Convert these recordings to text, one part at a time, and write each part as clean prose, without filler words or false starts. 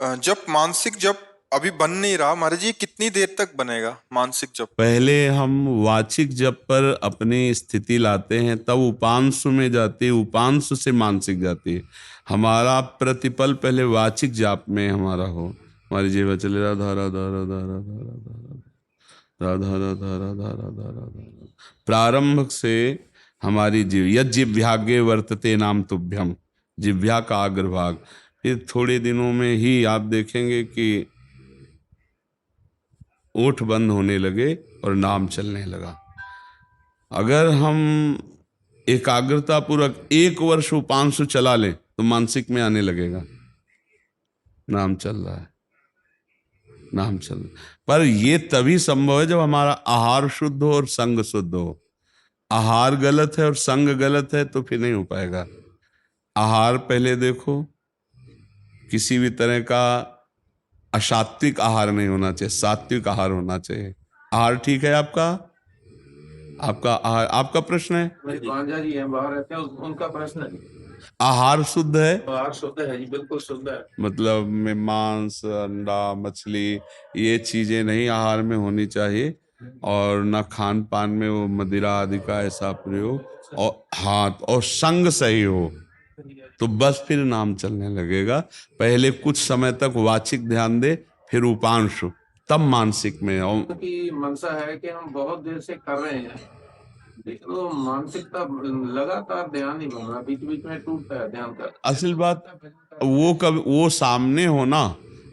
जब मानसिक जप अभी बन नहीं रहा महाराज जी, कितनी देर तक बनेगा मानसिक जप? पहले हम वाचिक जप पर अपनी स्थिति लाते हैं, तब उपांशु में जाती है, उपांशु से मानसिक जाती है। हमारा प्रतिपल पहले वाचिक जाप में हमारा हो। हमारी जीवा चले राधा राधा राधा राधा राधा राधा राधा राधा राधा राधा, प्रारंभ से हमारी जीव यज्जिभ्यागे वर्तते नाम तुभ्यम, जिह्वा का अग्रभाग। फिर थोड़े दिनों में ही आप देखेंगे कि ओठ बंद होने लगे और नाम चलने लगा। अगर हम एकाग्रता पूर्वक 1 वर्ष उपांशु चला लें तो मानसिक में आने लगेगा, नाम चल रहा है, नाम चल रहा है। पर यह तभी संभव है जब हमारा आहार शुद्ध हो और संग शुद्ध हो। आहार गलत है और संग गलत है तो फिर नहीं हो पाएगा। आहार पहले देखो, किसी भी तरह का असात्विक आहार नहीं होना चाहिए, सात्विक आहार होना चाहिए। आहार ठीक है आपका? आपका आहार, आपका प्रश्न है? भांजा जी हैं, बाहर रहते हैं, उनका प्रश्न है। आहार शुद्ध है? आहार शुद्ध है जी, बिल्कुल शुद्ध है। मतलब में मांस, अंडा, मछली, ये चीजें नहीं आहार में होनी चाहिए, और न खान पान में वो मदिरा आदि का ऐसा प्रयोग, और हाथ और संग सही हो तो बस फिर नाम चलने लगेगा। पहले कुछ समय तक वाचिक ध्यान दे, फिर उपांशु, तब मानसिक में। और क्योंकि मनसा है कि हम बहुत देर से कर रहे हैं, लेकिन वो मानसिकता लगातार ध्यान नहीं बन रहा, बीच बीच में टूटता है ध्यान का। असल बात वो कब वो सामने हो ना,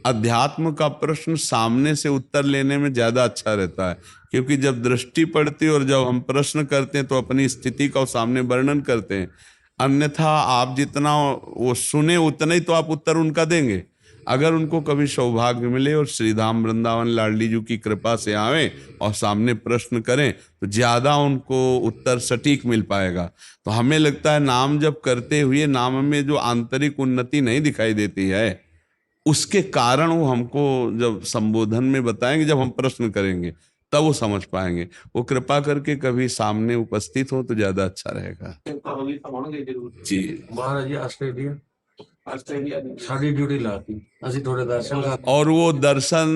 अध्यात्म का प्रश्न सामने से उत्तर लेने में ज्यादा अच्छा रहता है, क्योंकि जब दृष्टि पड़ती है और जब हम प्रश्न करते हैं तो अपनी स्थिति का सामने वर्णन करते हैं। अन्यथा आप जितना वो सुने उतना ही तो आप उत्तर उनका देंगे। अगर उनको कभी सौभाग्य मिले और श्रीधाम वृंदावन लाडली जी की कृपा से आवे और सामने प्रश्न करें तो ज्यादा उनको उत्तर सटीक मिल पाएगा। तो हमें लगता है नाम जब करते हुए नाम में जो आंतरिक उन्नति नहीं दिखाई देती है, उसके कारण वो हमको जब संबोधन में बताएंगे, जब हम प्रश्न करेंगे तब वो समझ पाएंगे। वो कृपा करके कभी सामने उपस्थित हो तो ज्यादा अच्छा रहेगा जी। महाराज जी ऑस्ट्रेलिया साड़ी ड्यूटी लाती, असि थोड़े दर्शन का। और वो दर्शन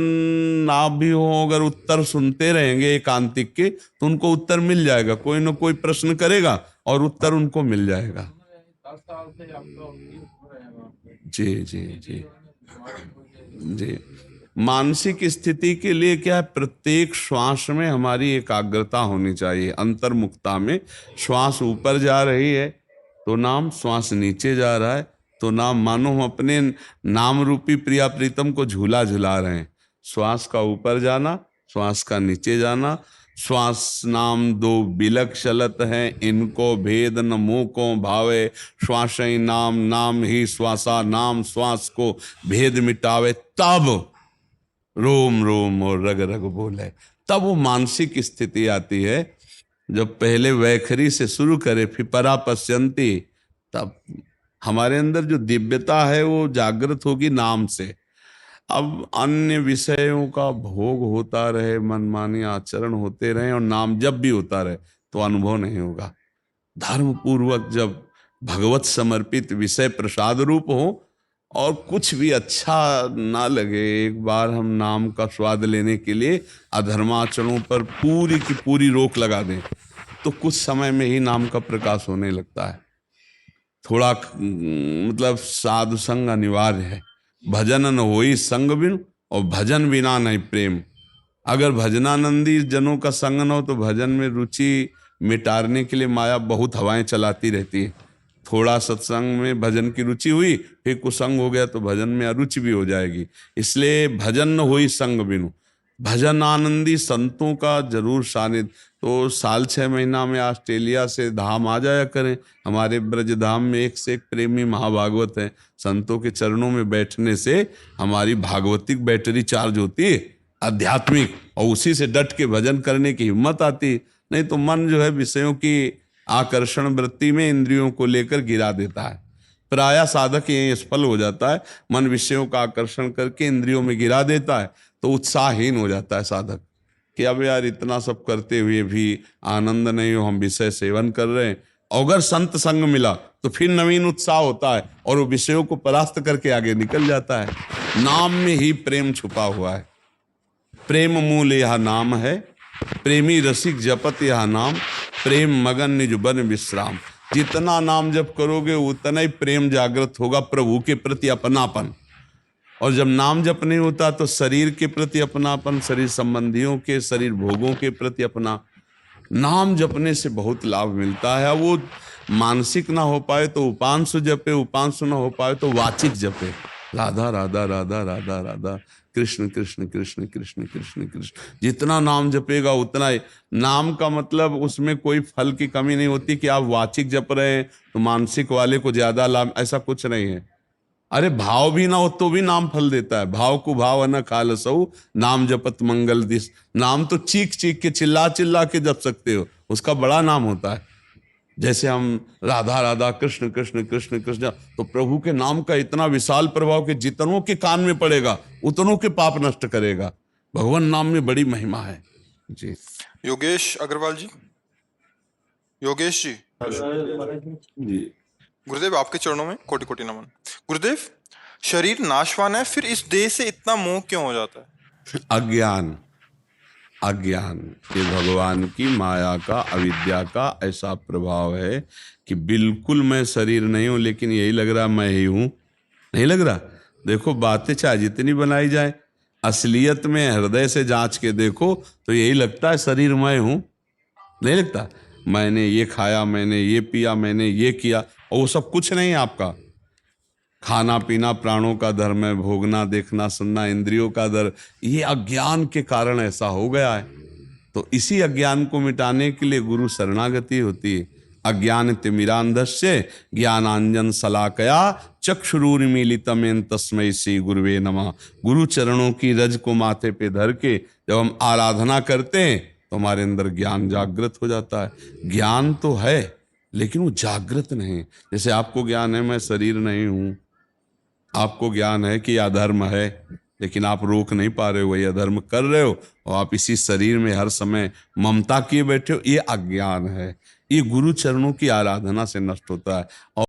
ना भी हो, अगर उत्तर सुनते रहेंगे एकांतिक के तो उनको उत्तर मिल जाएगा। कोई ना कोई प्रश्न करेगा और उत्तर उनको मिल जाएगा। 10 साल से आपका जी जी जी जी। मानसिक स्थिति के लिए क्या है, प्रत्येक श्वास में हमारी एकाग्रता होनी चाहिए। अंतर्मुखता में श्वास ऊपर जा रही है तो नाम, श्वास नीचे जा रहा है तो नाम। मानो हम अपने नाम रूपी प्रिया प्रीतम को झूला झुला रहे हैं। श्वास का ऊपर जाना, श्वास का नीचे जाना। श्वास नाम दो बिलक चलत हैं, इनको भेद न मुँह को भावे। श्वास ही नाम, नाम ही श्वासा, नाम श्वास को भेद मिटावे। तब रोम रोम और रग रग बोले, तब वो मानसिक स्थिति आती है। जब पहले वैखरी से शुरू करे फिर परा पश्यंती, तब हमारे अंदर जो दिव्यता है वो जागृत होगी नाम से। अब अन्य विषयों का भोग होता रहे, मनमानी आचरण होते रहे और नाम जब भी होता रहे तो अनुभव नहीं होगा। धर्म पूर्वक जब भगवत समर्पित विषय प्रसाद रूप हो और कुछ भी अच्छा ना लगे, एक बार हम नाम का स्वाद लेने के लिए अधर्माचरणों पर पूरी की पूरी रोक लगा दें तो कुछ समय में ही नाम का प्रकाश होने लगता है। थोड़ा मतलब साधु संग अनिवार्य है। भजन न होई संग बिन, और भजन बिना नहीं प्रेम। अगर भजनानंदी जनों का संग न हो तो भजन में रुचि मिटाने के लिए माया बहुत हवाएं चलाती रहती है। थोड़ा सत्संग में भजन की रुचि हुई, फिर कुसंग हो गया तो भजन में अरुचि भी हो जाएगी। इसलिए भजन न होई संग बिनु, भजन आनंदी संतों का जरूर सानिध्य। तो साल 6 महीना में ऑस्ट्रेलिया से धाम आ जाया करें। हमारे ब्रज धाम में एक से एक प्रेमी महाभागवत हैं। संतों के चरणों में बैठने से हमारी भागवतिक बैटरी चार्ज होती है, आध्यात्मिक, और उसी से डट के भजन करने की हिम्मत आती है। नहीं तो मन जो है विषयों की आकर्षण वृत्ति में इंद्रियों को लेकर गिरा देता है। प्रायः साधक ये सफल हो जाता है, मन विषयों का आकर्षण करके इंद्रियों में गिरा देता है तो उत्साहहीन हो जाता है साधक कि अब यार इतना सब करते हुए भी आनंद नहीं हो, हम विषय सेवन कर रहे हैं। अगर संत संग मिला तो फिर नवीन उत्साह होता है और वो विषयों को परास्त करके आगे निकल जाता है। नाम में ही प्रेम छुपा हुआ है। प्रेम मूल यह नाम है, प्रेमी रसिक जपत यह नाम, प्रेम मगन निज बन विश्राम। जितना नाम जप करोगे उतना ही प्रेम जागृत होगा, प्रभु के प्रति अपनापन। और जब नाम जप नहीं होता तो शरीर के प्रति अपनापन, शरीर संबंधियों के, शरीर भोगों के प्रति अपना। नाम जपने से बहुत लाभ मिलता है। वो मानसिक ना हो पाए तो उपांशु जपे, उपांशु ना हो पाए तो वाचिक जपे। राधा राधा राधा राधा राधा, कृष्ण कृष्ण कृष्ण कृष्ण कृष्ण कृष्ण। जितना नाम जपेगा उतना ही। नाम का मतलब उसमें कोई फल की कमी नहीं होती कि आप वाचिक जप रहे हैं तो मानसिक वाले को ज्यादा लाभ, ऐसा कुछ नहीं है। अरे भाव भी ना हो तो भी नाम फल देता है। भाव को भाव न खालसऊ, नाम जपत मंगल दिस। नाम तो चीख चीख के, चिल्ला चिल्ला के जप सकते हो, उसका बड़ा नाम होता है। जैसे हम राधा राधा कृष्ण कृष्ण कृष्ण कृष्ण, तो प्रभु के नाम का इतना विशाल प्रभाव कि जितनों के कान में पड़ेगा उतनों के पाप नष्ट करेगा। भगवान नाम में बड़ी महिमा है जी। योगेश अग्रवाल जी, योगेश जी, जी गुरुदेव आपके चरणों में कोटि कोटि नमन। गुरुदेव, शरीर नाशवान है, फिर इस देह से इतना मोह क्यों हो जाता है? अज्ञान, अज्ञान ये भगवान की माया का, अविद्या का ऐसा प्रभाव है कि बिल्कुल मैं शरीर नहीं हूं, लेकिन यही लग रहा मैं ही हूं। नहीं लग रहा? देखो बातें चाहे जितनी बनाई जाए, असलियत में हृदय से जांच के देखो तो यही लगता है शरीर मैं हूं। नहीं लगता? मैंने ये खाया, मैंने ये पिया, मैंने ये किया, और वो सब कुछ नहीं है आपका। खाना पीना प्राणों का धर्म है, भोगना देखना सुनना इंद्रियों का धर्म। ये अज्ञान के कारण ऐसा हो गया है। तो इसी अज्ञान को मिटाने के लिए गुरु शरणागति होती है। अज्ञान तिमिरांधस्य ज्ञानांजन शलाकया चक्षुरुन्मीलितमेन तस्मै श्री गुरुवे नमः। गुरु चरणों की रज को माथे पे धर के जब हम आराधना करते हैं तो हमारे अंदर ज्ञान जागृत हो जाता है। ज्ञान तो है लेकिन वो जागृत नहीं। जैसे आपको ज्ञान है मैं शरीर नहीं हूं, आपको ज्ञान है कि अधर्म है, लेकिन आप रोक नहीं पा रहे हो, वही अधर्म कर रहे हो, और आप इसी शरीर में हर समय ममता किए बैठे हो। ये अज्ञान है। ये गुरु चरणों की आराधना से नष्ट होता है। और